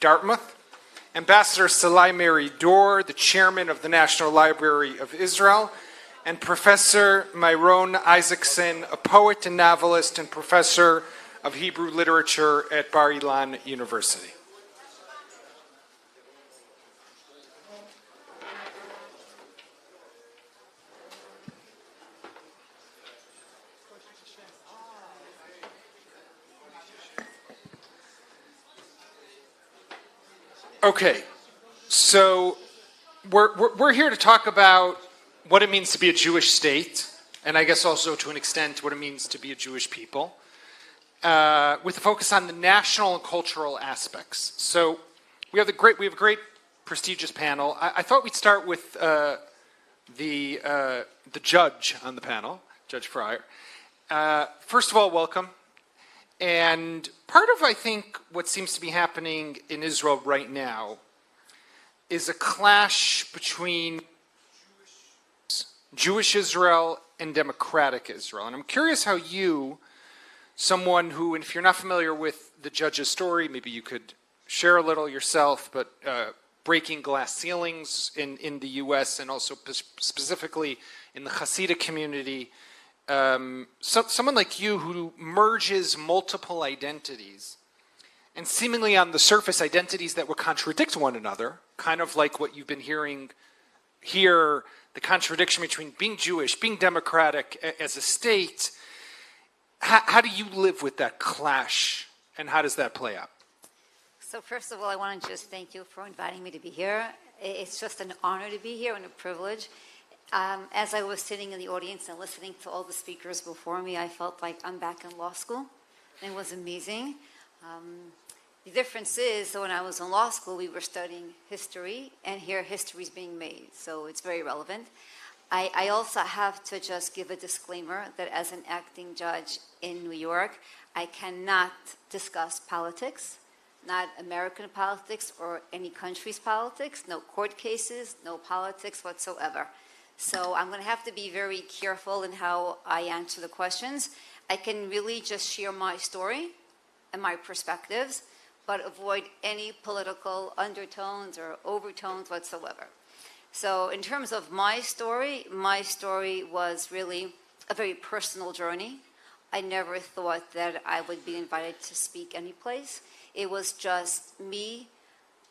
Dartmouth, Ambassador Sallai Meridor, the chairman of the National Library of Israel, and Professor Miron Izakson, a poet and novelist and professor of Hebrew literature at Bar-Ilan University. Okay, so we're here to talk about what it means to be a Jewish state, and I guess also to an extent what it means to be a Jewish people, with a focus on the national and cultural aspects. So we have a great prestigious panel. I thought we'd start with the judge on the panel, Judge Freier. First of all, welcome. And part of, I think, what seems to be happening in Israel right now is a clash between Jewish Israel and democratic Israel. And I'm curious how you, someone who, and if you're not familiar with the judge's story, maybe you could share a little yourself, but breaking glass ceilings in the U.S. and also specifically in the Hasidic community, someone like you who merges multiple identities and seemingly on the surface identities that would contradict one another, kind of like what you've been hearing here, the contradiction between being Jewish, being democratic as a state. How do you live with that clash, and how does that play out? So first of all, I want to just thank you for inviting me to be here. It's just an honor to be here and a privilege. As I was sitting in the audience and listening to all the speakers before me, I felt like I'm back in law school. It was amazing. The difference is, when I was in law school, we were studying history, and here history is being made, so it's very relevant. I also have to just give a disclaimer that as an acting judge in New York, I cannot discuss politics, not American politics or any country's politics, no court cases, no politics whatsoever. So I'm going to have to be very careful in how I answer the questions. I can really just share my story and my perspectives, but avoid any political undertones or overtones whatsoever. So in terms of my story was really a very personal journey. I never thought that I would be invited to speak anyplace. It was just me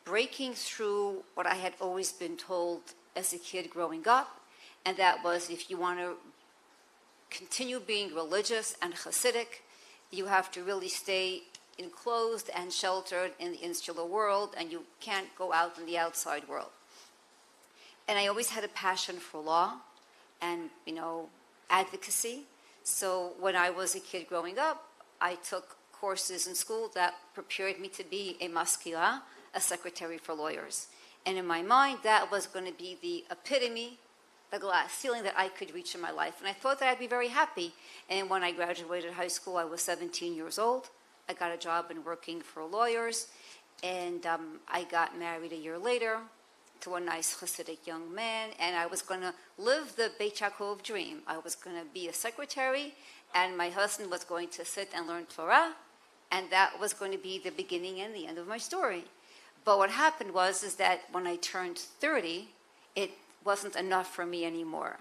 breaking through what I had always been told as a kid growing up. And that was, if you want to continue being religious and Hasidic, you have to really stay enclosed and sheltered in the insular world, and you can't go out in the outside world. And I always had a passion for law and, advocacy. So when I was a kid growing up, I took courses in school that prepared me to be a maskila, a secretary for lawyers. And in my mind, that was going to be the epitome, the glass ceiling that I could reach in my life. And I thought that I'd be very happy. And when I graduated high school, I was 17 years old. I got a job in working for lawyers. And I got married a year later to a nice Hasidic young man. And I was going to live the Beit Yaakov dream. I was going to be a secretary, and my husband was going to sit and learn Torah. And that was going to be the beginning and the end of my story. But what happened is that when I turned 30, it wasn't enough for me anymore.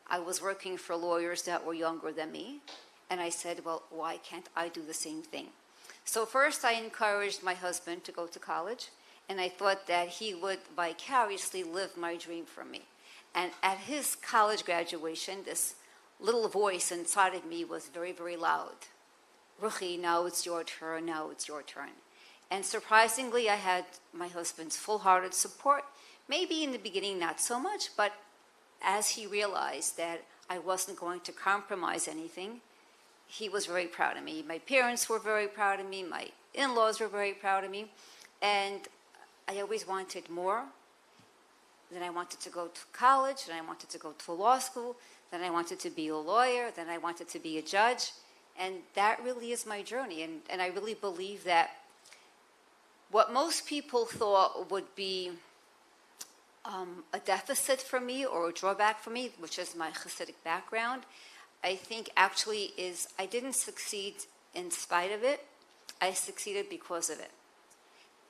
I was working for lawyers that were younger than me, and I said, well, why can't I do the same thing? So first I encouraged my husband to go to college, and I thought that he would vicariously live my dream for me. And at his college graduation, this little voice inside of me was very, very loud. Ruchi, now it's your turn, now it's your turn. And surprisingly, I had my husband's full-hearted support. Maybe in the beginning, not so much, but as he realized that I wasn't going to compromise anything, he was very proud of me. My parents were very proud of me. My in-laws were very proud of me. And I always wanted more. Then I wanted to go to college, then I wanted to go to law school, then I wanted to be a lawyer, then I wanted to be a judge. And that really is my journey. And I really believe that what most people thought would be a deficit for me or a drawback for me, which is my Hasidic background, I think actually is I didn't succeed in spite of it. I succeeded because of it.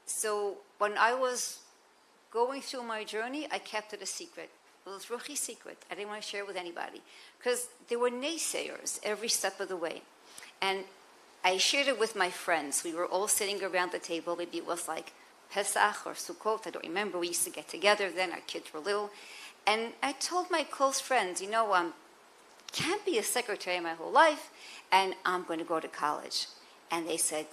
So when I was going through my journey, I kept it a secret. It was really secret. I didn't want to share it with anybody because there were naysayers every step of the way. And I shared it with my friends. We were all sitting around the table. Maybe it was like Pesach or Sukkot. I don't remember. We used to get together then. Our kids were little. And I told my close friends, can't be a secretary my whole life, and I'm going to go to college. And they said,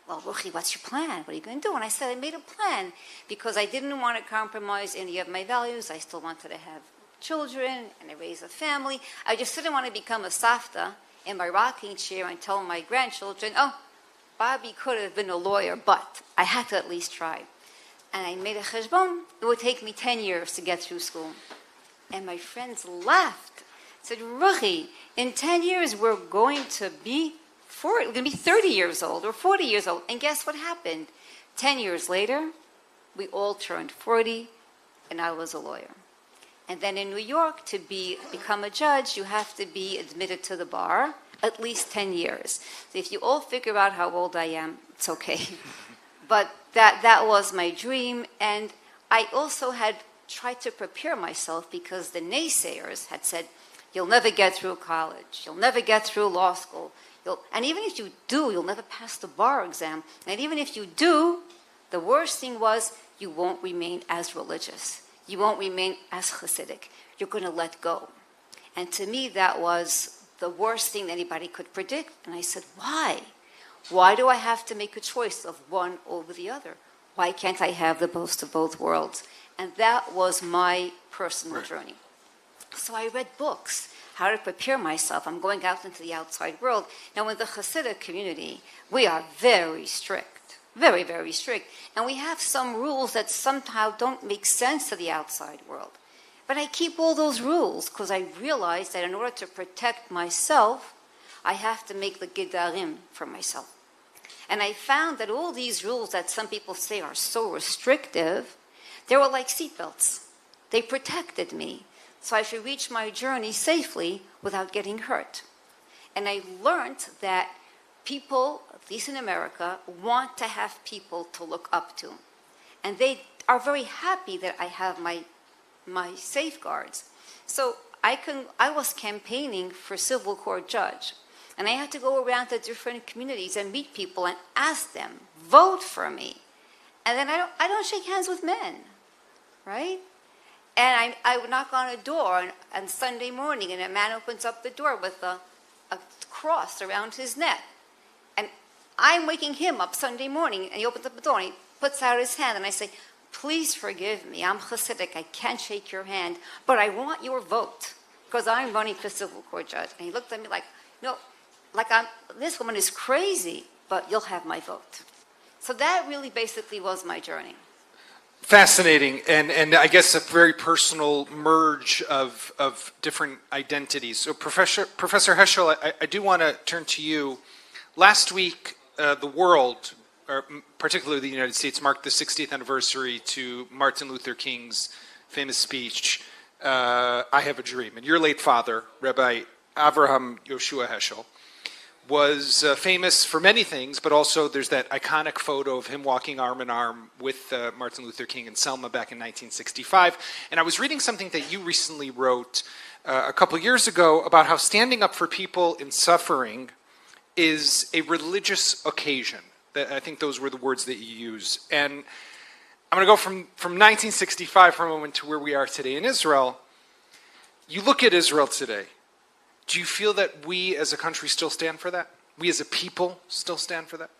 well, Ruchi, what's your plan? What are you going to do? And I said, I made a plan because I didn't want to compromise any of my values. I still wanted to have children and raise a family. I just didn't want to become a savta in my rocking chair and tell my grandchildren, oh, Bobby could have been a lawyer, but I had to at least try. And I made a cheshbon. It would take me 10 years to get through school. And my friends laughed. Said, Ruchi, in 10 years we're going to be 30 years old or 40 years old. And guess what happened? 10 years later, we all turned 40, and I was a lawyer. And then in New York, to become a judge, you have to be admitted to the bar at least 10 years. So if you all figure out how old I am, it's okay. But that was my dream. And I also had tried to prepare myself because the naysayers had said, you'll never get through college. You'll never get through law school. And even if you do, you'll never pass the bar exam. And even if you do, the worst thing was you won't remain as religious. You won't remain as Hasidic. You're going to let go. And to me, that was the worst thing anybody could predict. And I said, why? Why do I have to make a choice of one over the other? Why can't I have the best of both worlds? And that was my personal journey. So I read books, how to prepare myself. I'm going out into the outside world. Now, in the Hasidic community, we are very strict, very, very strict. And we have some rules that somehow don't make sense to the outside world. But I keep all those rules because I realized that in order to protect myself, I have to make the gedarim for myself. And I found that all these rules that some people say are so restrictive, they were like seatbelts. They protected me. So I should reach my journey safely without getting hurt. And I learned that people, at least in America, want to have people to look up to. And they are very happy that I have my safeguards. So I was campaigning for civil court judge. And I had to go around to different communities and meet people and ask them, vote for me. And then I don't shake hands with men, right? And I would knock on a door on Sunday morning, and a man opens up the door with a cross around his neck. And I'm waking him up Sunday morning, and he opens up the door, and he puts out his hand, and I say, please forgive me, I'm Hasidic, I can't shake your hand, but I want your vote, because I'm running for civil court judge. And he looked at me like, no, this woman is crazy, but you'll have my vote. So that really basically was my journey. Fascinating, and I guess a very personal merge of different identities. So Professor Heschel, I do want to turn to you. Last week, the world, or particularly the United States, marked the 60th anniversary to Martin Luther King's famous speech, I Have a Dream. And your late father, Rabbi Avraham Yoshua Heschel, was famous for many things, but also there's that iconic photo of him walking arm in arm with Martin Luther King in Selma back in 1965. And I was reading something that you recently wrote a couple years ago about how standing up for people in suffering is a religious occasion. I think those were the words that you used. And I'm going to go from 1965 for a moment to where we are today in Israel. You look at Israel today. Do you feel that we as a country still stand for that? We as a people still stand for that?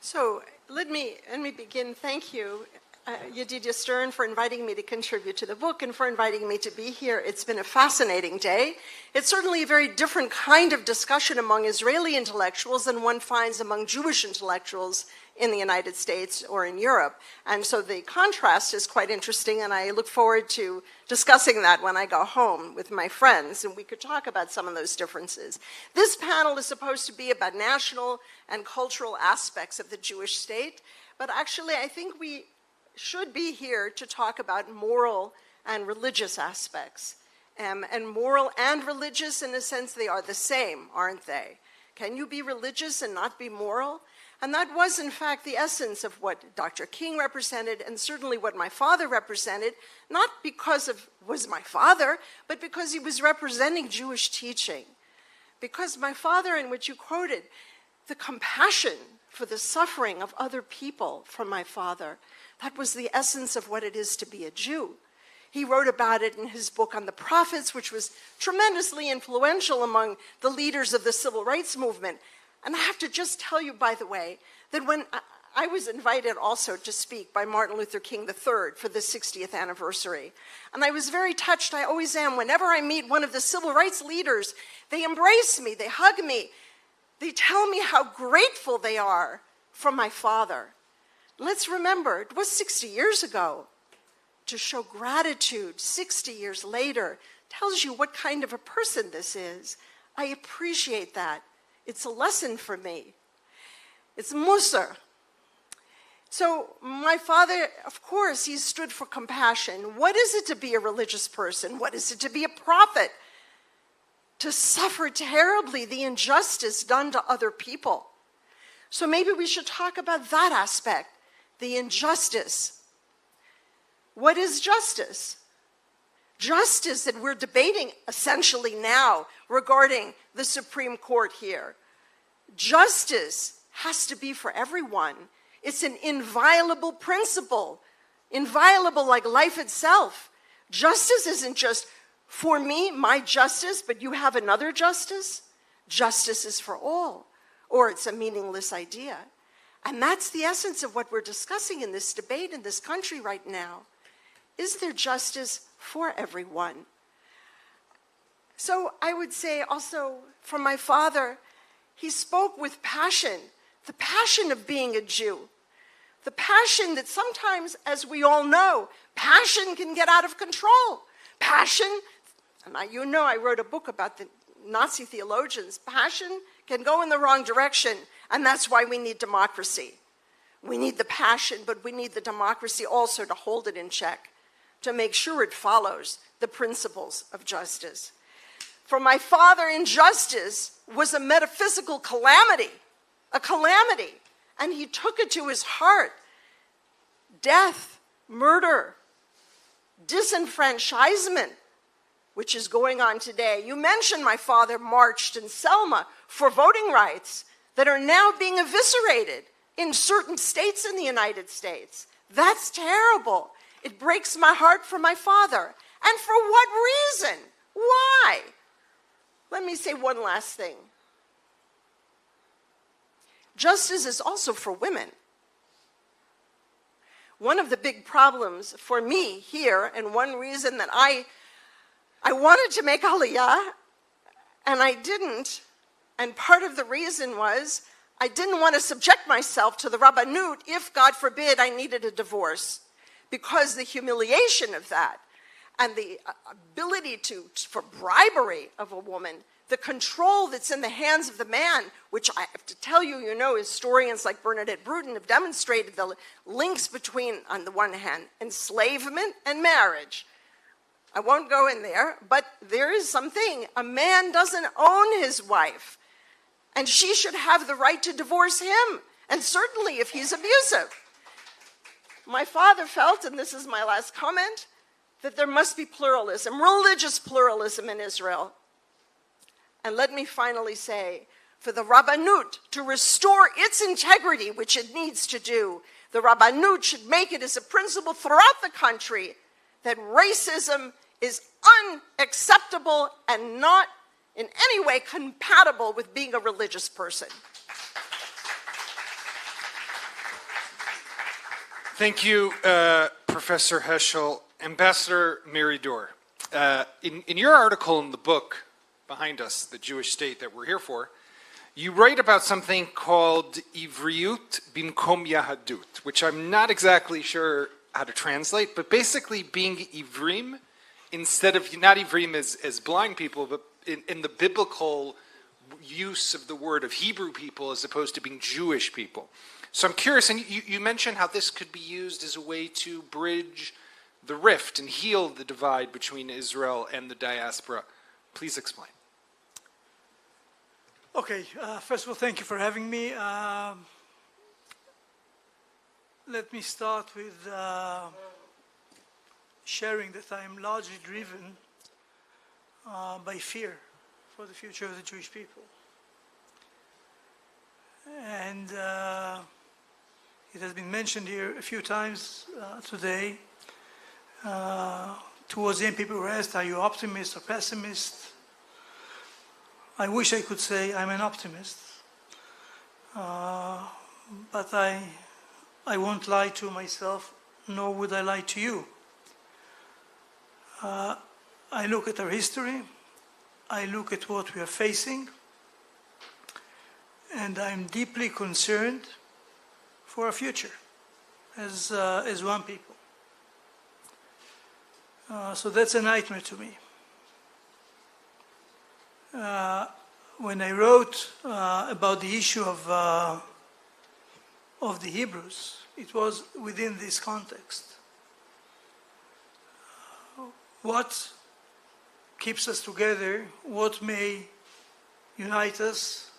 So let me begin. Thank you, Yedidia Stern, for inviting me to contribute to the book and for inviting me to be here. It's been a fascinating day. It's certainly a very different kind of discussion among Israeli intellectuals than one finds among Jewish intellectuals in the United States or in Europe. And so the contrast is quite interesting, and I look forward to discussing that when I go home with my friends, and we could talk about some of those differences. This panel is supposed to be about national and cultural aspects of the Jewish state, but actually I think we should be here to talk about moral and religious aspects. And moral and religious, in a sense, they are the same, aren't they? Can you be religious and not be moral? And that was, in fact, the essence of what Dr. King represented and certainly what my father represented, not because of was my father, but because he was representing Jewish teaching. Because my father, in which you quoted, the compassion for the suffering of other people from my father, that was the essence of what it is to be a Jew. He wrote about it in his book on the prophets, which was tremendously influential among the leaders of the civil rights movement. And I have to just tell you, by the way, that when I was invited also to speak by Martin Luther King III for the 60th anniversary, and I was very touched, I always am, whenever I meet one of the civil rights leaders, they embrace me, they hug me, they tell me how grateful they are for my father. Let's remember, it was 60 years ago. To show gratitude 60 years later tells you what kind of a person this is. I appreciate that. It's a lesson for me. It's Musar. So my father, of course, he stood for compassion. What is it to be a religious person? What is it to be a prophet? To suffer terribly the injustice done to other people. So maybe we should talk about that aspect, the injustice. What is justice? Justice that we're debating essentially now regarding the Supreme Court here. Justice has to be for everyone. It's an inviolable principle, inviolable like life itself. Justice isn't just for me, my justice, but you have another justice. Justice is for all, or it's a meaningless idea. And that's the essence of what we're discussing in this debate in this country right now. Is there justice for everyone? So I would say also from my father, he spoke with passion, the passion of being a Jew, the passion that sometimes, as we all know, passion can get out of control. Passion, and I wrote a book about the Nazi theologians, passion can go in the wrong direction, and that's why we need democracy. We need the passion, but we need the democracy also to hold it in check, to make sure it follows the principles of justice. For my father, injustice was a metaphysical calamity, and he took it to his heart. Death, murder, disenfranchisement, which is going on today. You mentioned my father marched in Selma for voting rights that are now being eviscerated in certain states in the United States. That's terrible. It breaks my heart for my father. And for what reason? Why? Let me say one last thing. Justice is also for women. One of the big problems for me here, and one reason that I wanted to make Aliyah, and I didn't, and part of the reason was I didn't want to subject myself to the Rabbanut if, God forbid, I needed a divorce. Because the humiliation of that and the ability for bribery of a woman, the control that's in the hands of the man, which I have to tell you, historians like Bernadette Bruton have demonstrated the links between, on the one hand, enslavement and marriage. I won't go in there, but there is something. A man doesn't own his wife, and she should have the right to divorce him, and certainly if he's abusive. My father felt, and this is my last comment, that there must be pluralism, religious pluralism in Israel. And let me finally say, for the Rabbanut to restore its integrity, which it needs to do, the Rabbanut should make it as a principle throughout the country that racism is unacceptable and not in any way compatible with being a religious person. Thank you, Professor Heschel. Ambassador Meridor, in your article in the book behind us, The Jewish State that we're here for, you write about something called Ivriut Bimkom Yahadut, which I'm not exactly sure how to translate, but basically being Ivrim, instead of, not Ivrim as blind people, but in the biblical use of the word of Hebrew people as opposed to being Jewish people. So I'm curious, and you mentioned how this could be used as a way to bridge the rift and heal the divide between Israel and the diaspora. Please explain. Okay, first of all, thank you for having me. let me start with sharing that I am largely driven by fear for the future of the Jewish people. And it has been mentioned here a few times today. Towards the end, people were asked, are you optimist or pessimist? I wish I could say I'm an optimist. But I won't lie to myself, nor would I lie to you. I look at our history, I look at what we are facing, and I'm deeply concerned for our future as one people. So that's a nightmare to me. When I wrote about the issue of the Hebrews, it was within this context. What keeps us together, what may unite us,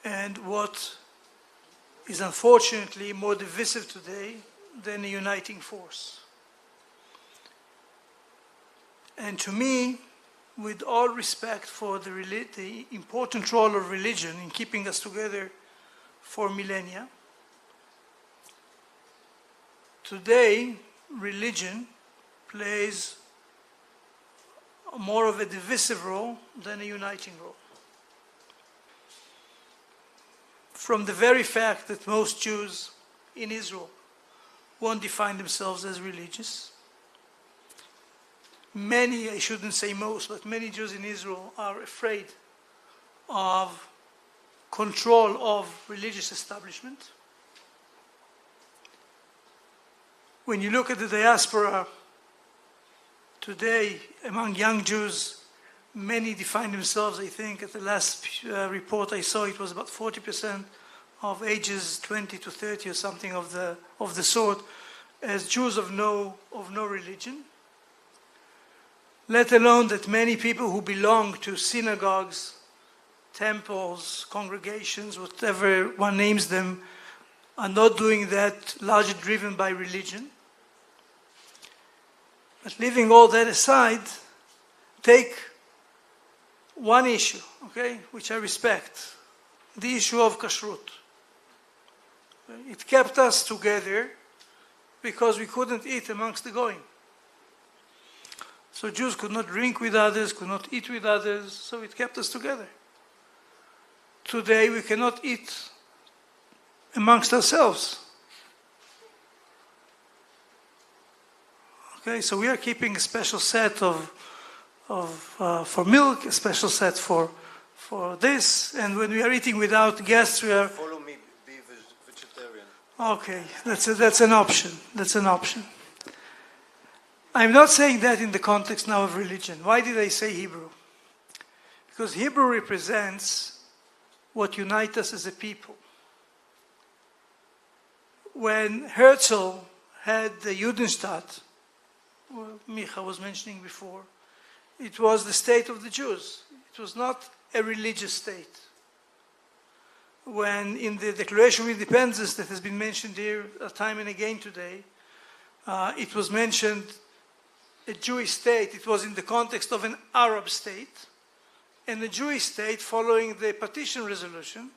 and what is unfortunately more divisive today than a uniting force. And to me, with all respect for the important role of religion in keeping us together for millennia, today religion plays more of a divisive role than a uniting role. From the very fact that most Jews in Israel won't define themselves as religious, many, I shouldn't say most, but many Jews in Israel are afraid of control of religious establishment. When you look at the diaspora today, among young Jews, many define themselves, I think, at the last report I saw, it was about 40% of ages 20 to 30 or something of the sort, as Jews of no religion. Let alone that many people who belong to synagogues, temples, congregations, whatever one names them, are not doing that largely driven by religion. But leaving all that aside, take one issue, okay, which I respect, the issue of kashrut. It kept us together because we couldn't eat amongst the goyim. So Jews could not drink with others, could not eat with others, so it kept us together. Today we cannot eat amongst ourselves. Okay, so we are keeping a special set for milk, a special set for this, and when we are eating without guests, we are... Follow me, be vegetarian. Okay, that's an option. That's an option. I'm not saying that in the context now of religion. Why did I say Hebrew? Because Hebrew represents what unites us as a people. When Heschel had the Judenstaat, well, Micha was mentioning before, it was the state of the Jews. It was not a religious state. When in the Declaration of Independence that has been mentioned here time and again today, it was mentioned a Jewish state. It was in the context of an Arab state, and the Jewish state following the partition resolution.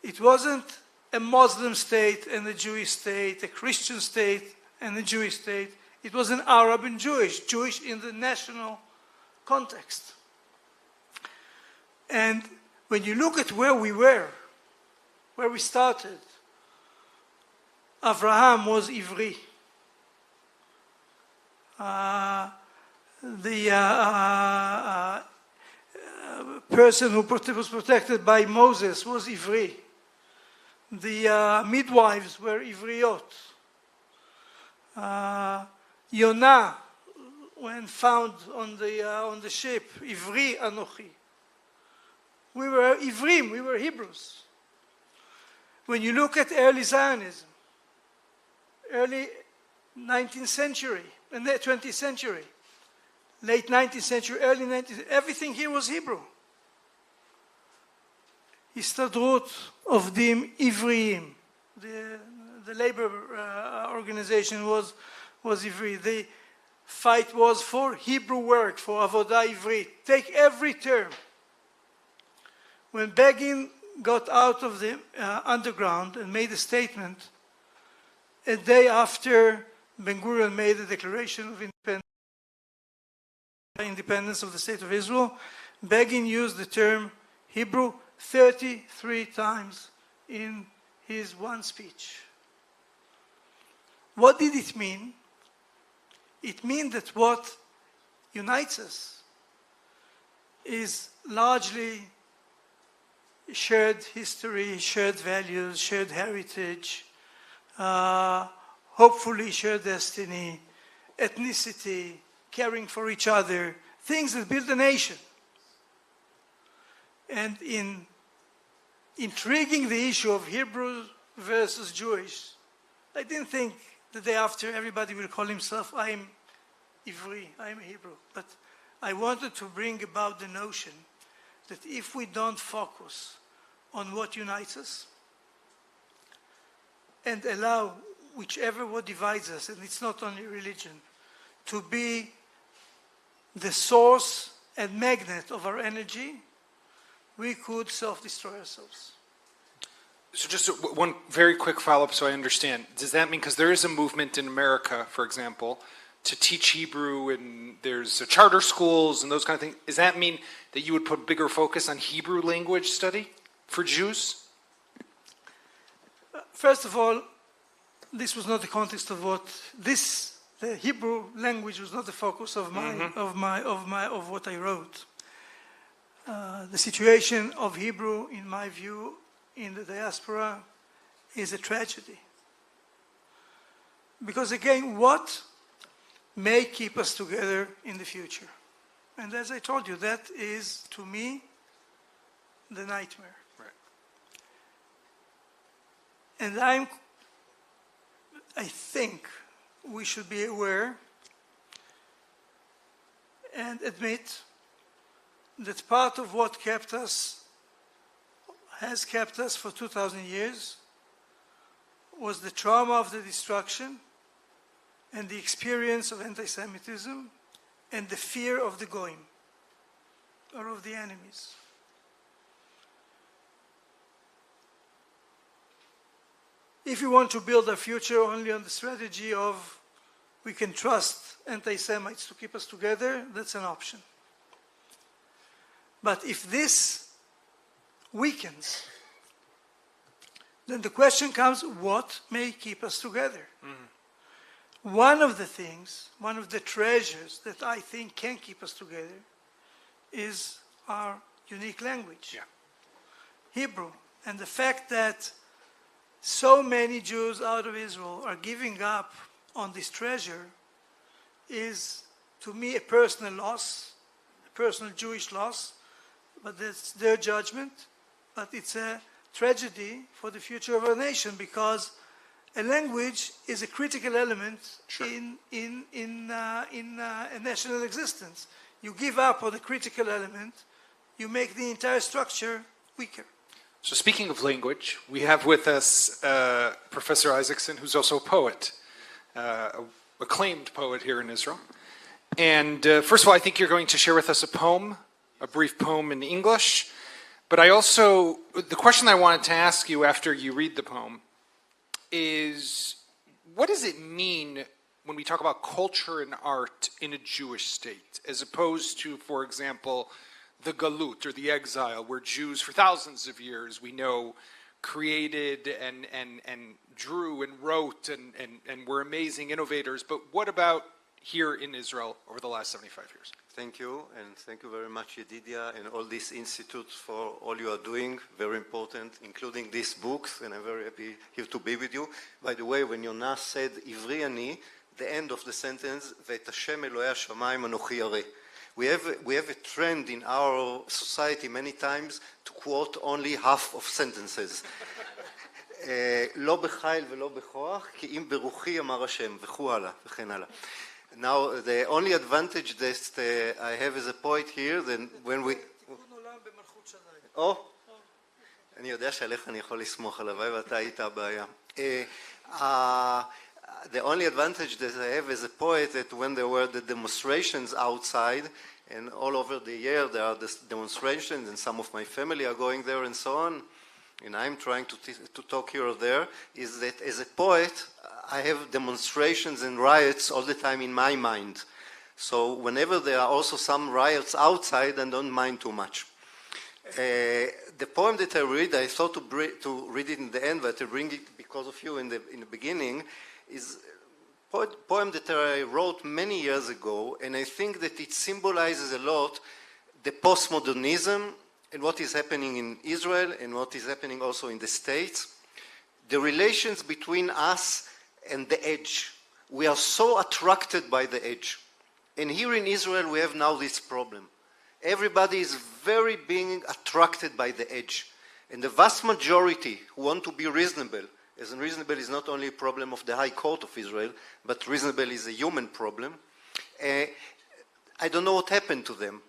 It wasn't a Muslim state and a Jewish state, a Christian state and a Jewish state. It was an Arab and Jewish in the national context. And when you look at where we were, where we started, Abraham was Ivri. The person who was protected by Moses was Ivri. The midwives were Ivriot. Yonah, when found on the ship, Ivri Anochi. We were Ivrim, we were Hebrews. When you look at early Zionism, early 19th century, and the 20th century, late 19th century, early 19th, everything here was Hebrew. Histadrut Ovdim Ivriim, the the labor organization was Ivri. The fight was for Hebrew work, for Avodah Ivrit. Take every term. When Begin got out of the underground and made a statement, a day after Ben-Gurion made the Declaration of Independence of the State of Israel, Begin used the term Hebrew 33 times in his one speech. What did it mean? It means that what unites us is largely shared history, shared values, shared heritage, hopefully shared destiny, ethnicity, caring for each other, things that build a nation. And in intriguing the issue of Hebrew versus Jewish, I didn't think the day after everybody will call himself, I'm Ivri, I'm Hebrew. But I wanted to bring about the notion that if we don't focus on what unites us and allow whichever what divides us, and it's not only religion, to be the source and magnet of our energy, we could self-destroy ourselves. So just one very quick follow-up so I understand. Does that mean, because there is a movement in America, for example, to teach Hebrew and there's charter schools and those kind of things, does that mean that you would put bigger focus on Hebrew language study for Jews? First of all, this was not the context of what the Hebrew language was not the focus of of what I wrote. The situation of Hebrew, in my view, in the diaspora is a tragedy. Because again, what may keep us together in the future? And as I told you, that is, to me, the nightmare. Right. And I think we should be aware and admit that part of what has kept us for 2,000 years was the trauma of the destruction and the experience of anti-Semitism and the fear of the goyim, or of the enemies. If we want to build our future only on the strategy of we can trust anti-Semites to keep us together, that's an option. But if this weakens, then the question comes, what may keep us together? Mm-hmm. One of the treasures that I think can keep us together is our unique language, Hebrew. And the fact that so many Jews out of Israel are giving up on this treasure is, to me, a personal loss, a personal Jewish loss, but that's their judgment. But it's a tragedy for the future of our nation, because a language is a critical element in a national existence. You give up on a critical element, you make the entire structure weaker. So speaking of language, we have with us Professor Izakson, who's also a poet, acclaimed poet here in Israel. And first of all, I think you're going to share with us a brief poem in English. But the question I wanted to ask you after you read the poem is, what does it mean when we talk about culture and art in a Jewish state, as opposed to, for example, the galut, or the exile, where Jews for thousands of years, we know, created and drew and wrote and were amazing innovators. But what about here in Israel over the last 75 years? Thank you, and thank you very much, Yedidia, and all these institutes for all you are doing, very important, including these books, and I'm very happy here to be with you. By the way, when Yonah said, Ivri ani, the end of the sentence, ואת השם אלוהי השמיים אנוכי ירא. We have a trend in our society many times to quote only half of sentences. לא בחיל ולא בכוח, כי אם ברוחי אמר השם, וכו הלאה, וכן הלאה. Now, the only advantage that I have as a poet here, then when we... אני יודע שעליך אני יכול לסמוך, הלוואי ואתה היית הבעיה. The only advantage that I have as a poet that when there were the demonstrations outside, and all over the year there are demonstrations, and some of my family are going there and so on, and I'm trying to talk here or there, is that as a poet, I have demonstrations and riots all the time in my mind. So whenever there are also some riots outside, I don't mind too much. The poem that I read, I thought to read it in the end, but I bring it because of you in the beginning, is a poem that I wrote many years ago, and I think that it symbolizes a lot the postmodernism and what is happening in Israel and what is happening also in the States. The relations between us and the edge. We are so attracted by the edge. And here in Israel we have now this problem. Everybody is very being attracted by the edge. And the vast majority who want to be reasonable, as in reasonable is not only a problem of the High Court of Israel, but reasonable is a human problem. I don't know what happened to them.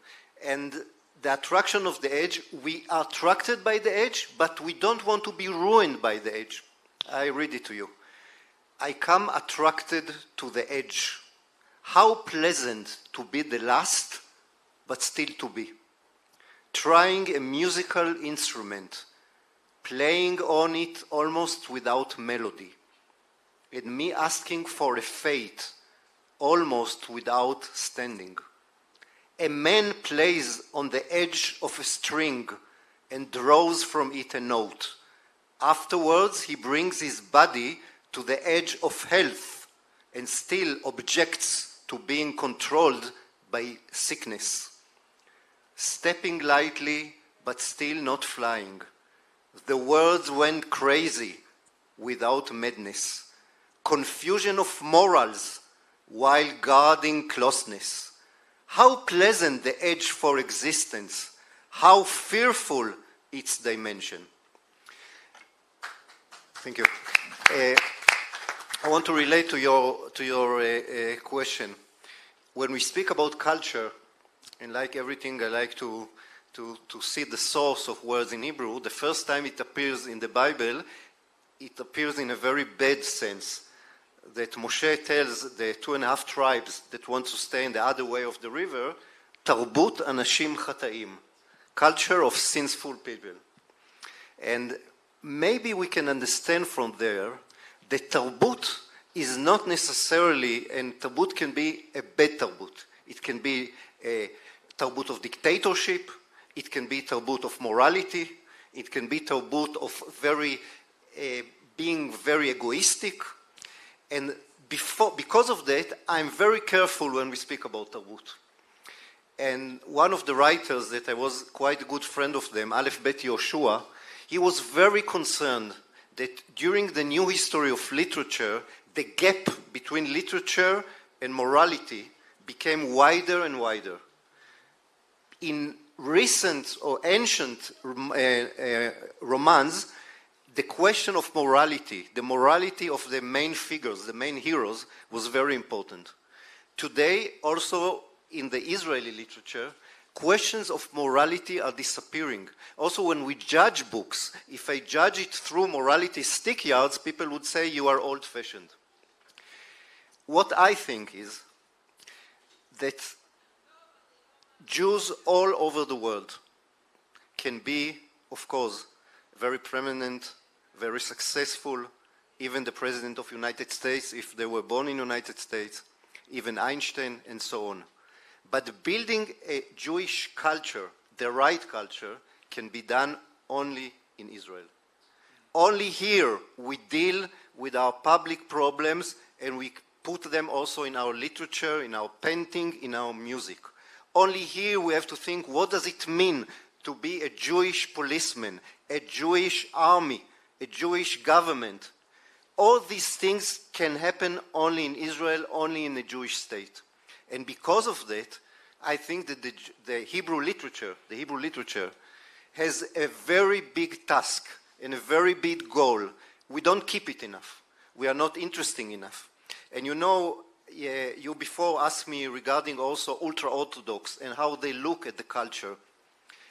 And the attraction of the edge, we are attracted by the edge, but we don't want to be ruined by the edge. I read it to you. I come attracted to the edge. How pleasant to be the last, but still to be. Trying a musical instrument, playing on it almost without melody, and me asking for a fate almost without standing. A man plays on the edge of a string and draws from it a note. Afterwards, he brings his body to the edge of health and still objects to being controlled by sickness. Stepping lightly, but still not flying. The words went crazy without madness. Confusion of morals while guarding closeness. How pleasant the edge for existence. How fearful its dimension. Thank you. I want to relate to your question. When we speak about culture, and like everything, I like to see the source of words in Hebrew. The first time it appears in the Bible, it appears in a very bad sense. That Moshe tells the 2.5 tribes that want to stay in the other way of the river, Tarbut Anashim Chataim, culture of sinful people. And maybe we can understand from there that Tarbut is not necessarily, and Tarbut can be a bad Tarbut. It can be a Tarbut of dictatorship, it can be Tarbut of morality, it can be Tarbut of being very egoistic. And because of that, I'm very careful when we speak about Tarbut. And one of the writers that I was quite a good friend of them, Aleph Bet Yoshua, he was very concerned that during the new history of literature, the gap between literature and morality became wider and wider. In recent or ancient romance, the question of morality, the morality of the main figures, the main heroes, was very important. Today, also in the Israeli literature, questions of morality are disappearing. Also, when we judge books, if I judge it through morality stick yards, people would say you are old-fashioned. What I think is that Jews all over the world can be, of course, very prominent, very successful, even the President of the United States, if they were born in the United States, even Einstein, and so on. But building a Jewish culture, the right culture, can be done only in Israel. Only here we deal with our public problems and we put them also in our literature, in our painting, in our music. Only here we have to think, what does it mean to be a Jewish policeman, a Jewish army, a Jewish government? All these things can happen only in Israel, only in the Jewish state. And because of that, I think that the Hebrew literature has a very big task and a very big goal. We don't keep it enough. We are not interesting enough. And you know, you before asked me regarding also ultra-Orthodox and how they look at the culture.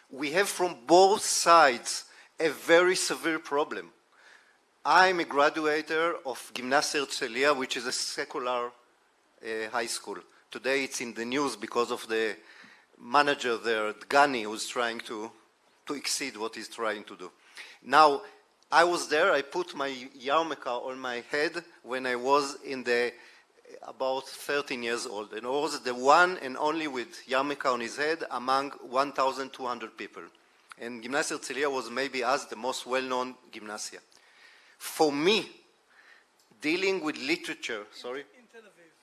We have from both sides a very severe problem. I'm a graduator of Gymnasia Herzliya, which is a secular high school. Today it's in the news because of the manager there, Dgani, who's trying to exceed what he's trying to do. Now, I was there, I put my yarmulke on my head when I was about 13 years old. And I was the one and only with yarmulke on his head among 1,200 people. And Gymnasia Herzliya was maybe as the most well-known gymnasia. For me, dealing with literature, sorry?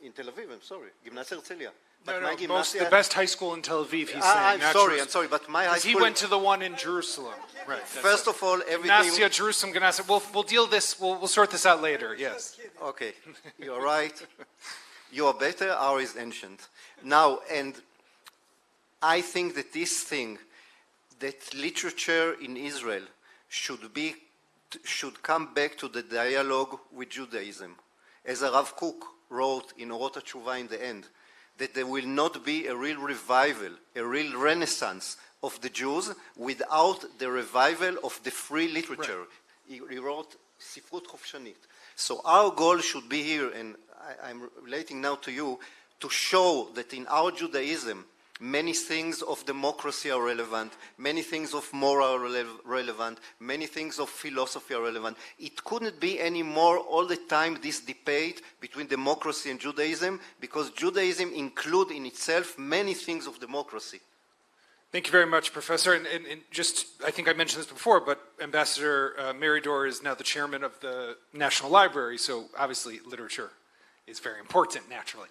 In Tel Aviv, I'm sorry. Gymnasia Herzliya. But my the best high school in Tel Aviv, he's saying. I'm sorry, but my high school... He went to the one in Jerusalem. Right. First of all, everything... Gymnasia, Jerusalem, Gymnasia. We'll deal this, we'll sort this out later, yes. Okay, you're right. You are better, ours is ancient. Now, and I think that this thing, that literature in Israel should come back to the dialogue with Judaism. As Rav Kook wrote in Orot HaTshuva in the end, that there will not be a real revival, a real renaissance of the Jews without the revival of the free literature. Right. He wrote Sifrut Chofshanit. So our goal should be here, and I'm relating now to you, to show that in our Judaism, many things of democracy are relevant, many things of moral are relevant, many things of philosophy are relevant. It couldn't be anymore all the time this debate between democracy and Judaism, because Judaism includes in itself many things of democracy. Thank you very much, Professor. And just, I think I mentioned this before, but Ambassador Meridor is now the chairman of the National Library, so obviously literature is very important, naturally.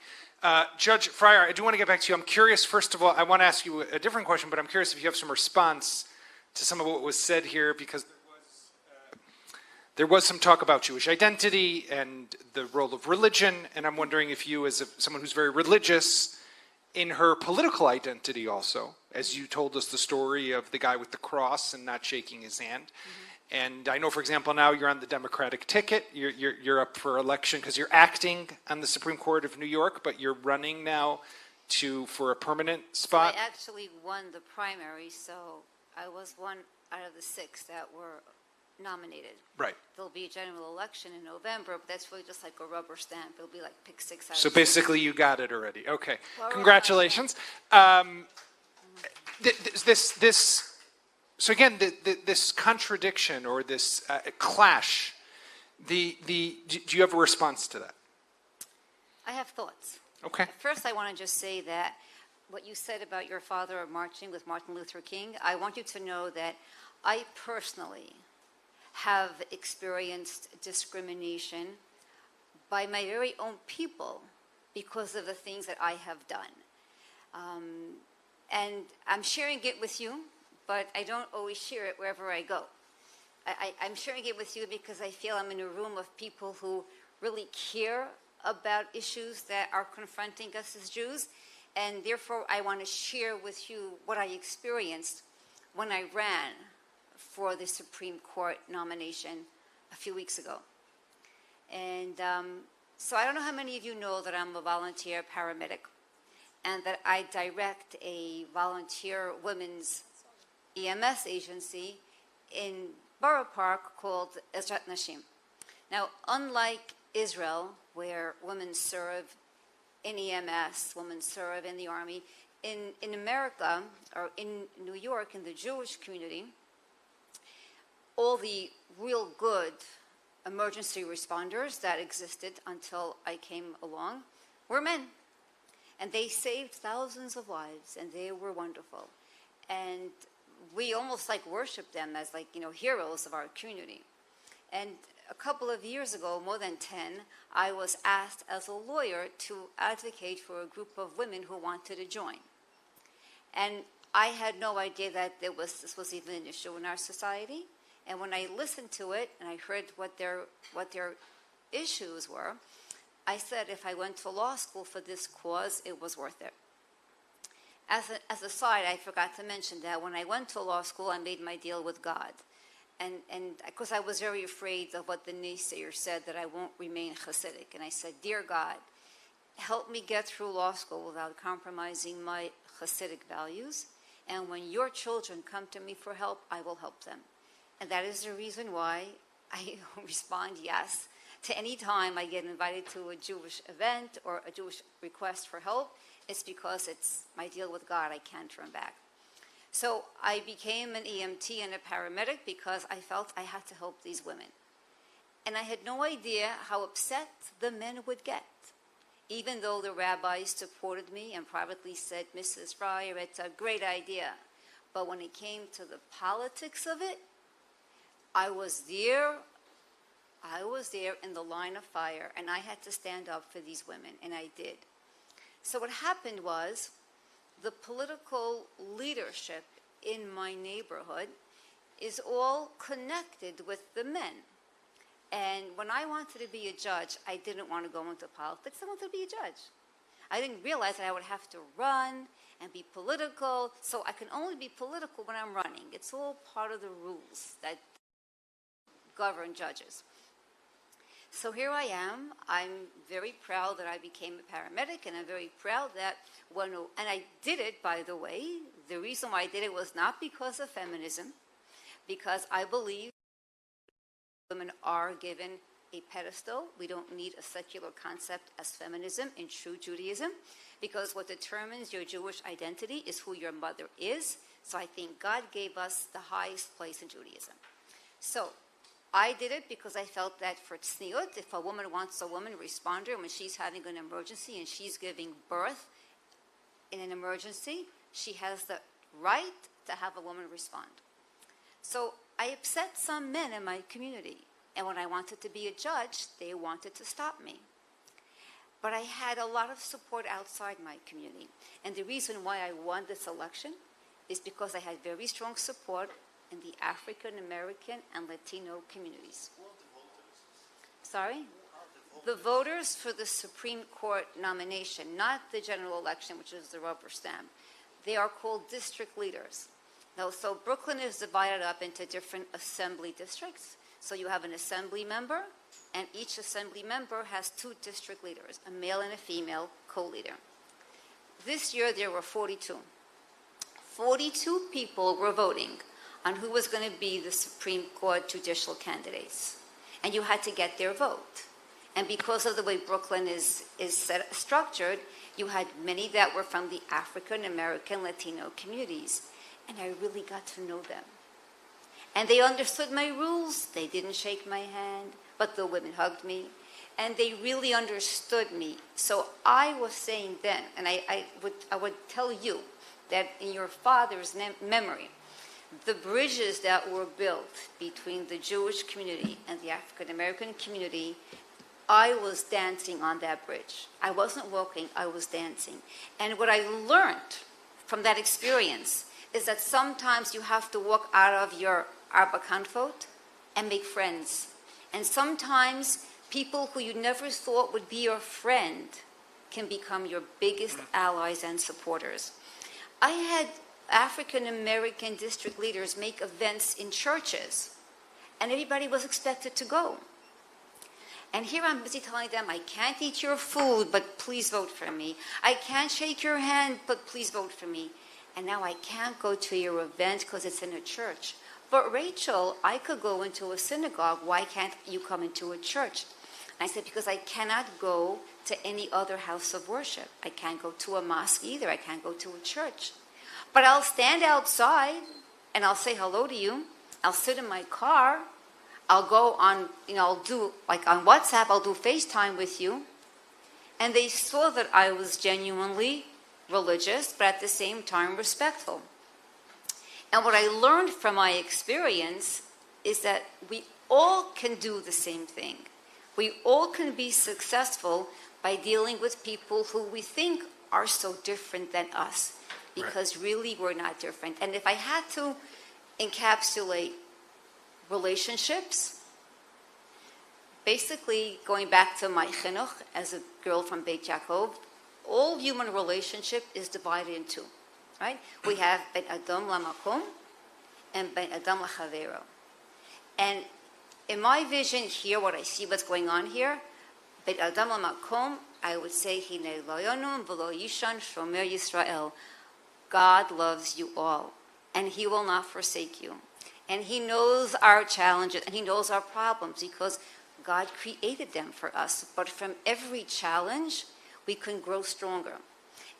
Judge Freier, I do want to get back to you. I'm curious, first of all, I want to ask you a different question, but I'm curious if you have some response to some of what was said here, because there was some talk about Jewish identity and the role of religion, and I'm wondering if you, as someone who's very religious, in her political identity also, as you told us the story of the guy with the cross and not shaking his hand. Mm-hmm. And I know, for example, now you're on the Democratic ticket. You're up for election because you're acting on the Supreme Court of New York, but you're running now for a permanent spot. I actually won the primary, so I was one out of the 6 that were nominated. Right. There'll be a general election in November, but that's really just like a rubber stamp. It'll be like pick 6 out So of basically you got it already. Okay. Well, Congratulations. So again, this contradiction or this clash, do you have a response to that? I have thoughts. Okay. First, I want to just say that what you said about your father marching with Martin Luther King, I want you to know that I personally have experienced discrimination by my very own people because of the things that I have done. And I'm sharing it with you, but I don't always share it wherever I go. I'm sharing it with you because I feel I'm in a room of people who really care about issues that are confronting us as Jews, and therefore I want to share with you what I experienced when I ran for the Supreme Court nomination a few weeks ago. And so I don't know how many of you know that I'm a volunteer paramedic and that I direct a volunteer women's EMS agency in Borough Park called Ezrat Nashim. Now, unlike Israel, where women serve in EMS, women serve in the army, in America, or in New York, in the Jewish community, all the real good emergency responders that existed until I came along were men. And they saved thousands of lives, and they were wonderful. And we almost like worship them as heroes of our community. And a couple of years ago, more than 10, I was asked as a lawyer to advocate for a group of women who wanted to join. And I had no idea that this was even an issue in our society. And when I listened to it and I heard what their issues were, I said if I went to law school for this cause, it was worth it. As a side, I forgot to mention that when I went to law school, I made my deal with God. And because I was very afraid of what the naysayer said, that I won't remain Hasidic. And I said, dear God, help me get through law school without compromising my Hasidic values. And when your children come to me for help, I will help them. And that is the reason why I respond yes. To any time I get invited to a Jewish event or a Jewish request for help, it's because it's my deal with God. I can't turn back. So I became an EMT and a paramedic because I felt I had to help these women. And I had no idea how upset the men would get, even though the rabbis supported me and privately said, Mrs. Freier, it's a great idea. But when it came to the politics of it, I was there in the line of fire, and I had to stand up for these women, and I did. So what happened was, the political leadership in my neighborhood is all connected with the men. And when I wanted to be a judge, I didn't want to go into politics. I wanted to be a judge. I didn't realize that I would have to run and be political. So I can only be political when I'm running. It's all part of the rules that govern judges. So here I am. I'm very proud that I became a paramedic, and I'm very proud that and I did it, by the way. The reason why I did it was not because of feminism, because I believe women are given a pedestal. We don't need a secular concept as feminism in true Judaism, because what determines your Jewish identity is who your mother is. So I think God gave us the highest place in Judaism. So I did it because I felt that for tzniut, if a woman wants a woman responder when she's having an emergency and she's giving birth in an emergency, she has the right to have a woman respond. So I upset some men in my community, and when I wanted to be a judge, they wanted to stop me. But I had a lot of support outside my community, and the reason why I won this election is because I had very strong support in the African American and Latino communities. Sorry? The voters for the Supreme Court nomination, not the general election, which is the rubber stamp. They are called district leaders. Now, so Brooklyn is divided up into different assembly districts. So you have an assembly member, and each assembly member has 2 district leaders, a male and a female co-leader. This year there were 42. 42 people were voting on who was going to be the Supreme Court judicial candidates. And you had to get their vote. And because of the way Brooklyn is structured, you had many that were from the African American Latino communities. And I really got to know them. And they understood my rules. They didn't shake my hand, but the women hugged me. And they really understood me. So I was saying then, and I would tell you that in your father's memory, the bridges that were built between the Jewish community and the African American community, I was dancing on that bridge. I wasn't walking, I was dancing. And what I learned from that experience is that sometimes you have to walk out of your Arba Kanfot and make friends. And sometimes people who you never thought would be your friend can become your biggest allies and supporters. I had African American district leaders make events in churches, and everybody was expected to go. And here I'm busy telling them, I can't eat your food, but please vote for me. I can't shake your hand, but please vote for me. And now I can't go to your event because it's in a church. But Rachel, I could go into a synagogue. Why can't you come into a church? And I said, because I cannot go to any other house of worship. I can't go to a mosque either. I can't go to a church. But I'll stand outside and I'll say hello to you. I'll sit in my car. I'll go on, I'll do, like on WhatsApp, I'll do FaceTime with you. And they saw that I was genuinely religious, but at the same time respectful. And what I learned from my experience is that we all can do the same thing. We all can be successful by dealing with people who we think are so different than us, because really we're not different. And if I had to encapsulate relationships, basically going back to my chinuch as a girl from Beit Yaakov, all human relationship is divided in 2, right? We have Ben Adam LaMakom and Ben Adam LaChavero. And in my vision here, what I see what's going on here, Ben Adam LaMakom, I would say, Hinei lo yonum v'lo yishan shomer Yisrael. God loves you all, and He will not forsake you. And he knows our challenges and he knows our problems because God created them for us. But from every challenge, we can grow stronger.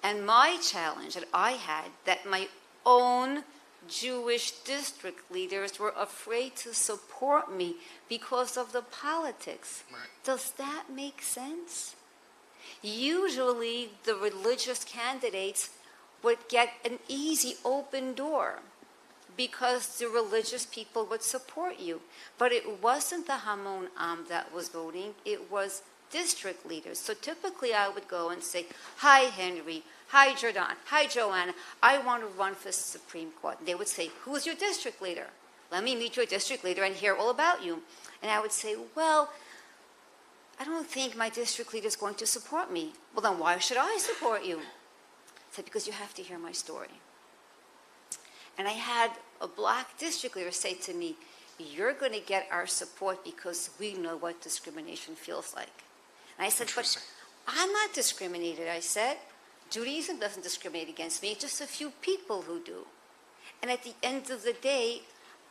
And my challenge that I had, that my own Jewish district leaders were afraid to support me because of the politics. Right. Does that make sense? Usually, the religious candidates would get an easy open door because the religious people would support you. But it wasn't the Hamon Am that was voting, it was district leaders. So typically I would go and say, hi, Henry. Hi, Jordan. Hi, Joanna. I want to run for Supreme Court. And they would say, who's your district leader? Let me meet your district leader and hear all about you. And I would say, well, I don't think my district leader is going to support me. Well, then why should I support you? I said, because you have to hear my story. And I had a black district leader say to me, you're going to get our support because we know what discrimination feels like. And I said, but I'm not discriminated, I said. Judaism doesn't discriminate against me, just a few people who do. And at the end of the day,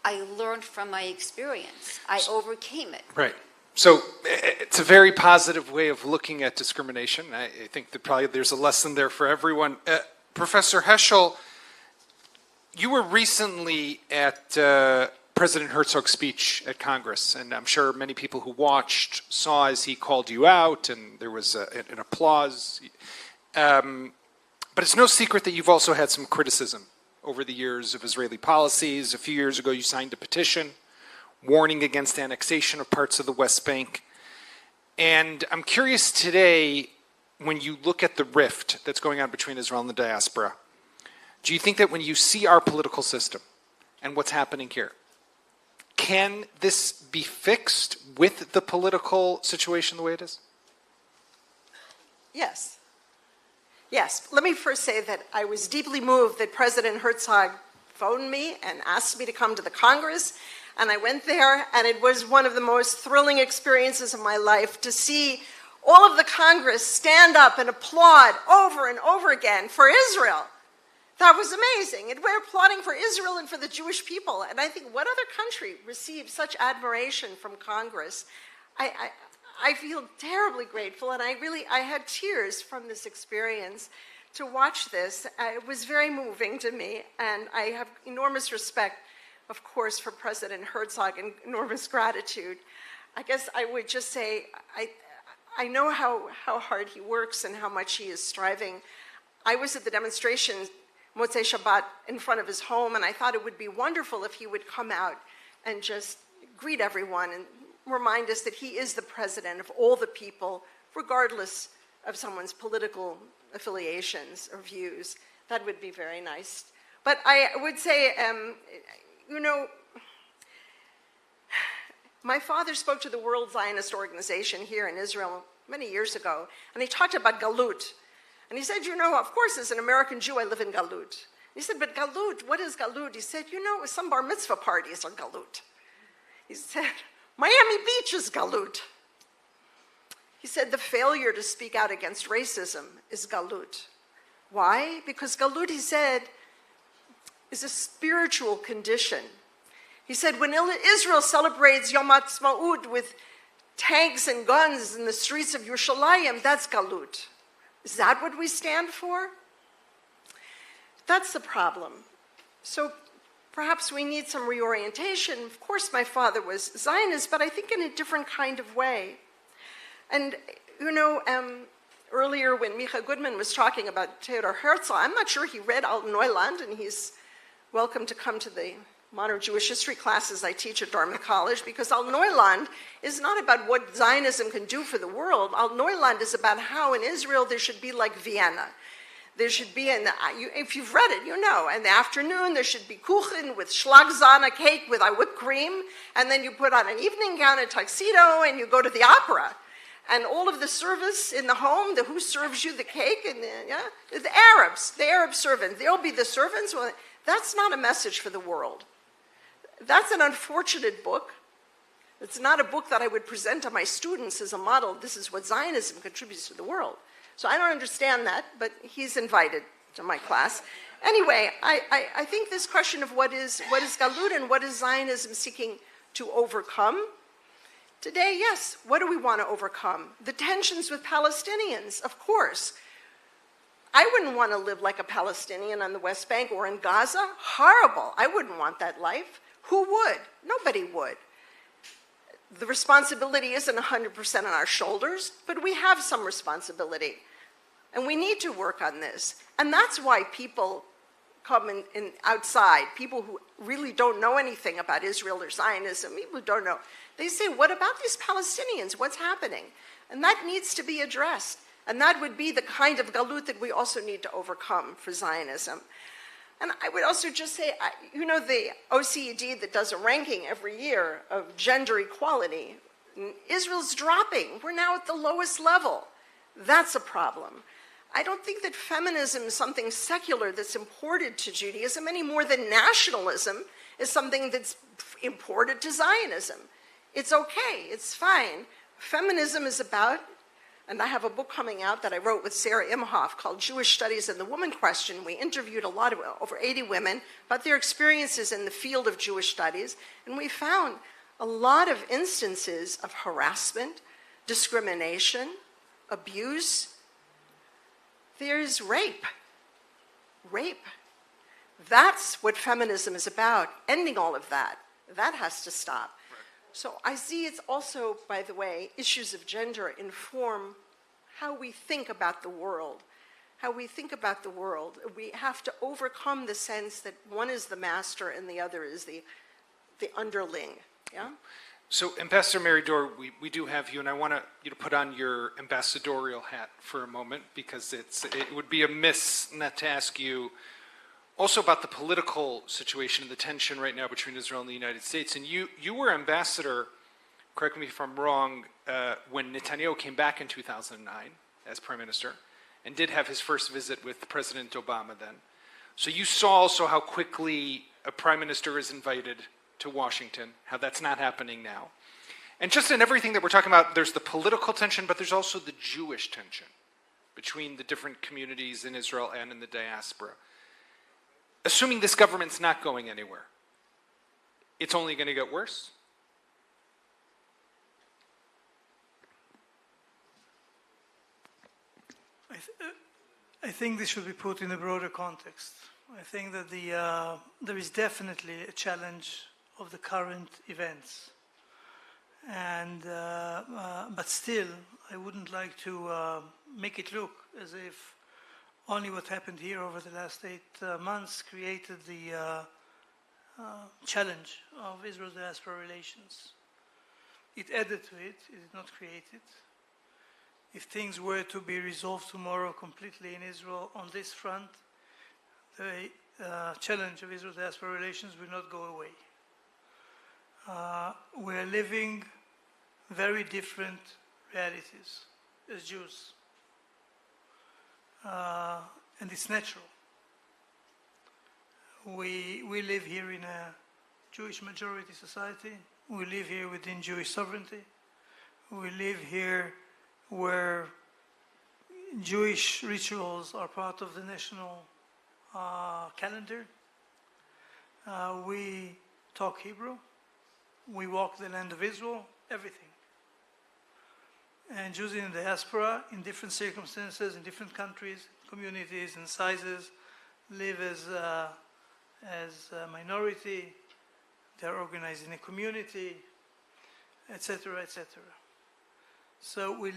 I learned from my experience. I overcame it. Right. So it's a very positive way of looking at discrimination. I think that probably there's a lesson there for everyone. Professor Heschel, you were recently at President Herzog's speech at Congress, and I'm sure many people who watched saw as he called you out, and there was an applause. But it's no secret that you've also had some criticism over the years of Israeli policies. A few years ago, you signed a petition warning against annexation of parts of the West Bank. And I'm curious today, when you look at the rift that's going on between Israel and the diaspora, do you think that when you see our political system and what's happening here, can this be fixed with the political situation the way it is? Yes. Yes. Let me first say that I was deeply moved that President Herzog phoned me and asked me to come to the Congress. And I went there, and it was one of the most thrilling experiences of my life to see all of the Congress stand up and applaud over and over again for Israel. That was amazing. And we're applauding for Israel and for the Jewish people. And I think, what other country receives such admiration from Congress? I feel terribly grateful, and I had tears from this experience to watch this. It was very moving to me, and I have enormous respect, of course, for President Herzog and enormous gratitude. I guess I would just say I know how hard he works and how much he is striving. I was at the demonstration Motzei Shabbat in front of his home, and I thought it would be wonderful if he would come out and just greet everyone and remind us that he is the president of all the people, regardless of someone's political affiliations or views. That would be very nice. But I would say, my father spoke to the World Zionist Organization here in Israel many years ago, and he talked about Galut. And he said, of course, as an American Jew, I live in Galut. He said, but Galut, what is Galut? He said, some bar mitzvah parties are Galut. He said, Miami Beach is Galut. He said, the failure to speak out against racism is Galut. Why? Because Galut, he said, is a spiritual condition. He said, when Israel celebrates Yom Ha'atzmaut with tanks and guns in the streets of Yerushalayim, that's Galut. Is that what we stand for? That's the problem. So perhaps we need some reorientation. Of course, my father was Zionist, but I think in a different kind of way. And, earlier when Micha Goodman was talking about Theodor Herzl, I'm not sure he read Alton Neuland, and he's welcome to come to the modern Jewish history classes I teach at Dartmouth College, because Alton Neuland is not about what Zionism can do for the world. Alton Neuland is about how in Israel there should be like Vienna. There should be, if you've read it, in the afternoon there should be kuchen with schlagzahne cake with whipped cream, and then you put on an evening gown and tuxedo and you go to the opera. And all of the service in the home, who serves you the cake, and the Arabs, the Arab servants, they'll be the servants. Well, that's not a message for the world. That's an unfortunate book. It's not a book that I would present to my students as a model. This is what Zionism contributes to the world. So I don't understand that, but he's invited to my class. Anyway, I think this question of what is Galut and what is Zionism seeking to overcome. Today, yes, what do we want to overcome? The tensions with Palestinians, of course. I wouldn't want to live like a Palestinian on the West Bank or in Gaza. Horrible. I wouldn't want that life. Who would? Nobody would. The responsibility isn't 100% on our shoulders, but we have some responsibility. And we need to work on this. And that's why people come in outside, people who really don't know anything about Israel or Zionism, people who don't know. They say, what about these Palestinians? What's happening? And that needs to be addressed. And that would be the kind of galut that we also need to overcome for Zionism. And I would also just say, you know, the OECD that does a ranking every year of gender equality, Israel's dropping. We're now at the lowest level. That's a problem. I don't think that feminism is something secular that's imported to Judaism any more than nationalism is something that's imported to Zionism. It's okay, it's fine. Feminism is about, and I have a book coming out that I wrote with Sarah Imhoff called Jewish Studies and the Woman Question. We interviewed over 80 women about their experiences in the field of Jewish studies, and we found a lot of instances of harassment, discrimination, abuse. There's rape. Rape. That's what feminism is about, ending all of that. That has to stop. So I see it's also, by the way, issues of gender inform how we think about the world. How we think about the world. We have to overcome the sense that one is the master and the other is the underling. Yeah? So, Ambassador Meridor, we do have you, and I want you to put on your ambassadorial hat for a moment, because it would be amiss not to ask you also about the political situation and the tension right now between Israel and the United States. And you were ambassador, correct me if I'm wrong, when Netanyahu came back in 2009 as prime minister, and did have his first visit with President Obama then. So you saw also how quickly a prime minister is invited to Washington, how that's not happening now. And just in everything that we're talking about, there's the political tension, but there's also the Jewish tension between the different communities in Israel and in the diaspora. Assuming this government's not going anywhere, it's only going to get worse? I think this should be put in a broader context. I think that there is definitely a challenge of the current events. And, but still, I wouldn't like to make it look as if only what happened here over the last 8 months created the challenge of Israel-diaspora relations. It added to it, it did not create it. If things were to be resolved tomorrow completely in Israel on this front, the challenge of Israel-diaspora relations will not go away. We're living very different realities as Jews. And it's natural. We live here in a Jewish majority society. We live here within Jewish sovereignty. We live here where Jewish rituals are part of the national calendar. We talk Hebrew. We walk the land of Israel, everything. And Jews in the diaspora, in different circumstances, in different countries, communities and sizes, live as a minority. They're organized in a community, etc., etc. So we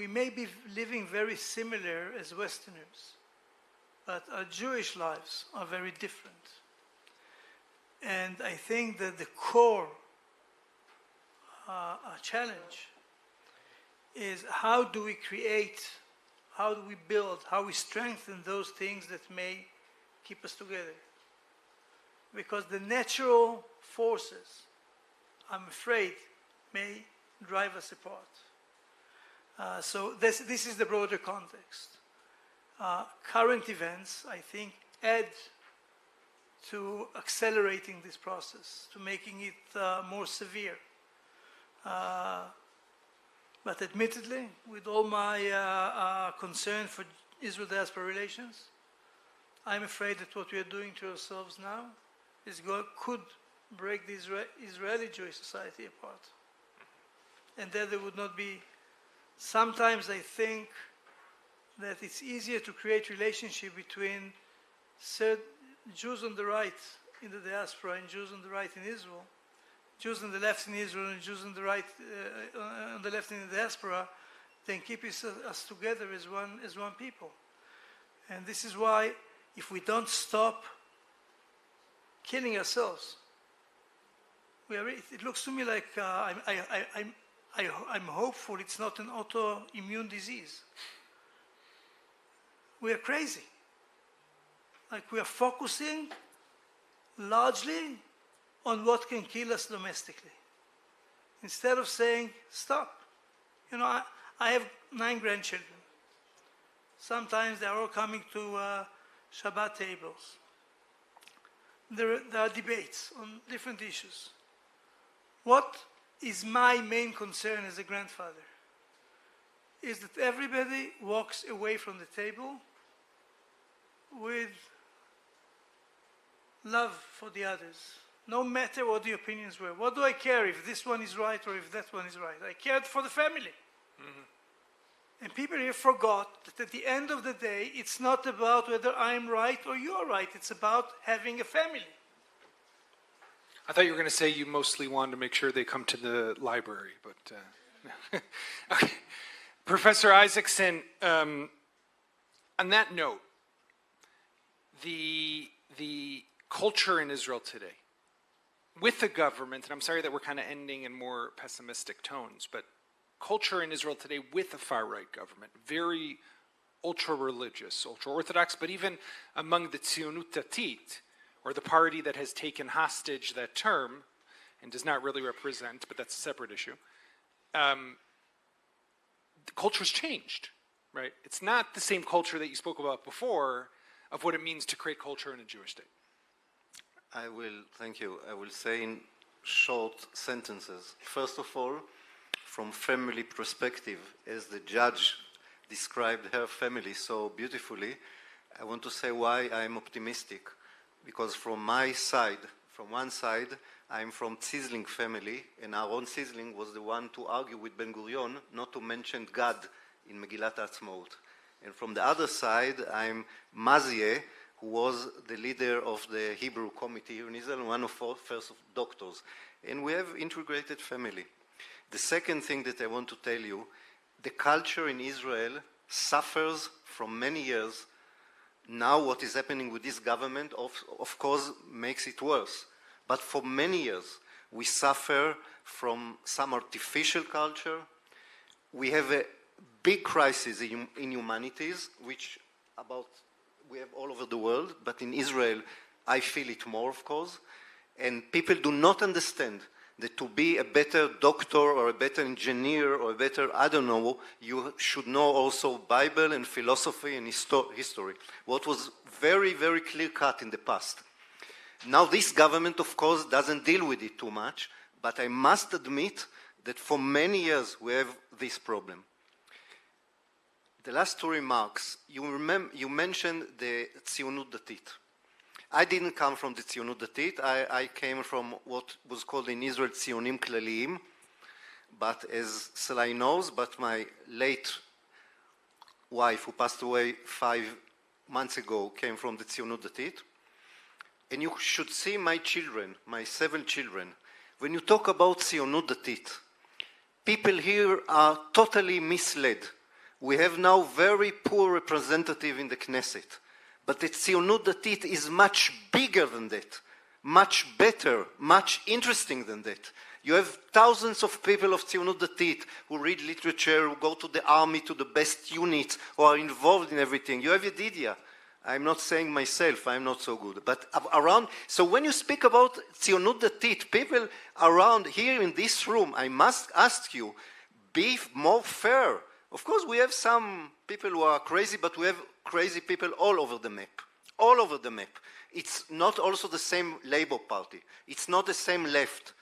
may be living very similar as Westerners, but our Jewish lives are very different. And I think that the core challenge is how do we create, how do we build, how we strengthen those things that may keep us together. Because the natural forces, I'm afraid, may drive us apart. So this is the broader context. Current events, I think, add to accelerating this process, to making it more severe. But admittedly, with all my concern for Israel-diaspora relations, I'm afraid that what we are doing to ourselves now could break the Israeli Jewish society apart. And then there would not be, sometimes I think that it's easier to create relationship between Jews on the right in the diaspora and Jews on the right in Israel, Jews on the left in Israel and Jews on the right on the left in the diaspora, than keep us together as one people. And this is why, if we don't stop killing ourselves, it looks to me like I'm hopeful it's not an autoimmune disease. We are crazy. Like, we are focusing largely on what can kill us domestically, instead of saying, stop. You know, I have 9 grandchildren. Sometimes they are all coming to Shabbat tables. There are debates on different issues. What is my main concern as a grandfather is that everybody walks away from the table with love for the others, no matter what the opinions were. What do I care if this one is right or if that one is right? I cared for the family. Mm-hmm. And people here forgot that at the end of the day, it's not about whether I'm right or you're right. It's about having a family. I thought you were going to say you mostly wanted to make sure they come to the library, but okay. Professor Izakson, on that note, the culture in Israel today, with the government, and I'm sorry that we're kind of ending in more pessimistic tones, but culture in Israel today with a far-right government, very ultra-religious, ultra-Orthodox, but even among the Tzionut Datit, or the party that has taken hostage that term and does not really represent, but that's a separate issue, the culture's changed, right? It's not the same culture that you spoke about before of what it means to create culture in a Jewish state. Thank you. I will say in short sentences. First of all, from family perspective, as the judge described her family so beautifully, I want to say why I'm optimistic. Because from my side, from one side, I'm from Tzizling family, and Aaron Tzizling was the one to argue with Ben Gurion not to mention God in Megillat Ha'atzmaut. And from the other side, I'm Mazie, who was the leader of the Hebrew committee here in Israel, one of our first doctors. And we have integrated family. The second thing that I want to tell you, the culture in Israel suffers from many years. Now what is happening with this government, of course, makes it worse. But for many years, we suffer from some artificial culture. We have a big crisis in humanities, which we have all over the world, but in Israel, I feel it more, of course. And people do not understand that to be a better doctor or a better engineer or a better, I don't know, you should know also Bible and philosophy and history. What was very, very clear-cut in the past. Now this government, of course, doesn't deal with it too much, but I must admit that for many years we have this problem. The last 2 remarks, you mentioned the Tzionut Datit. I didn't come from the Tzionut Datit. I came from what was called in Israel Tzionim Klaliyim, but as Sallai knows, but my late wife, who passed away 5 months ago, came from the Tzionut Datit. And you should see my children, my 7 children. When you talk about Tzionut Datit, people here are totally misled. We have now very poor representative in the Knesset. But the Tzionut Datit is much bigger than that, much better, much interesting than that. You have thousands of people of Tzionut Datit who read literature, who go to the army, to the best units, who are involved in everything. You have Yedidia. I'm not saying myself, I'm not so good. But around, so when you speak about Tzionut Datit, people around here in this room, I must ask you, be more fair. Of course, we have some people who are crazy, but we have crazy people all over the map. All over the map. It's not also the same Labour Party. It's not the same left.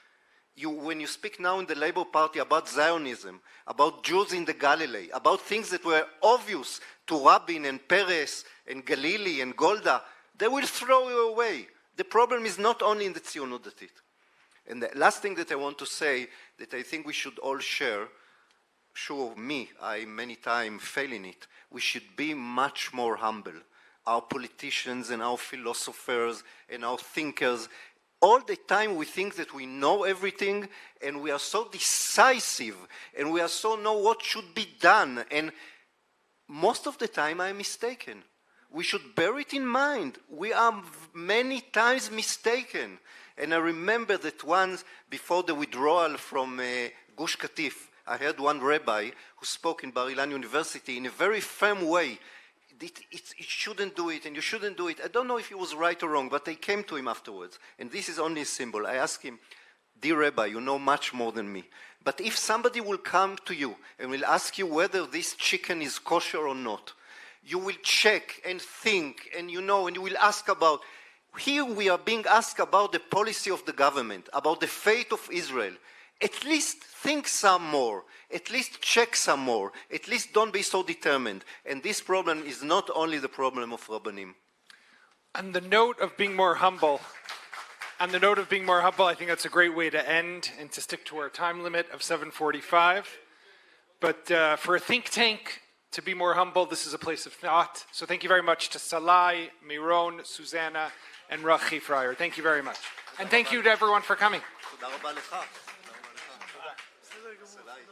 When you speak now in the Labour Party about Zionism, about Jews in the Galilee, about things that were obvious to Rabin and Peres and Galili and Golda, they will throw you away. The problem is not only in the Tzionut Datit. And the last thing that I want to say, that I think we should all share, sure, me, I many times fail in it, we should be much more humble. Our politicians and our philosophers and our thinkers, all the time we think that we know everything, and we are so decisive, and we are so know what should be done, and most of the time I'm mistaken. We should bear it in mind. We are many times mistaken. And I remember that once, before the withdrawal from Gush Katif, I heard one rabbi who spoke in Bar-Ilan University in a very firm way. It shouldn't do it, and you shouldn't do it. I don't know if he was right or wrong, but I came to him afterwards. And this is only a symbol. I asked him, dear Rabbi, you know much more than me. But if somebody will come to you and will ask you whether this chicken is kosher or not, you will check and think, and you know, and you will ask about. Here we are being asked about the policy of the government, about the fate of Israel. At least think some more. At least check some more. At least don't be so determined. And this problem is not only the problem of Rabbanim. On the note of being more humble, I think that's a great way to end and to stick to our time limit of 7:45. But for a think tank to be more humble, this is a place of thought. So thank you very much to Sallai, Miron, Susannah, and Rachi Freier. Thank you very much. And thank you to everyone for coming. תודה רבה לך. תודה רבה לך.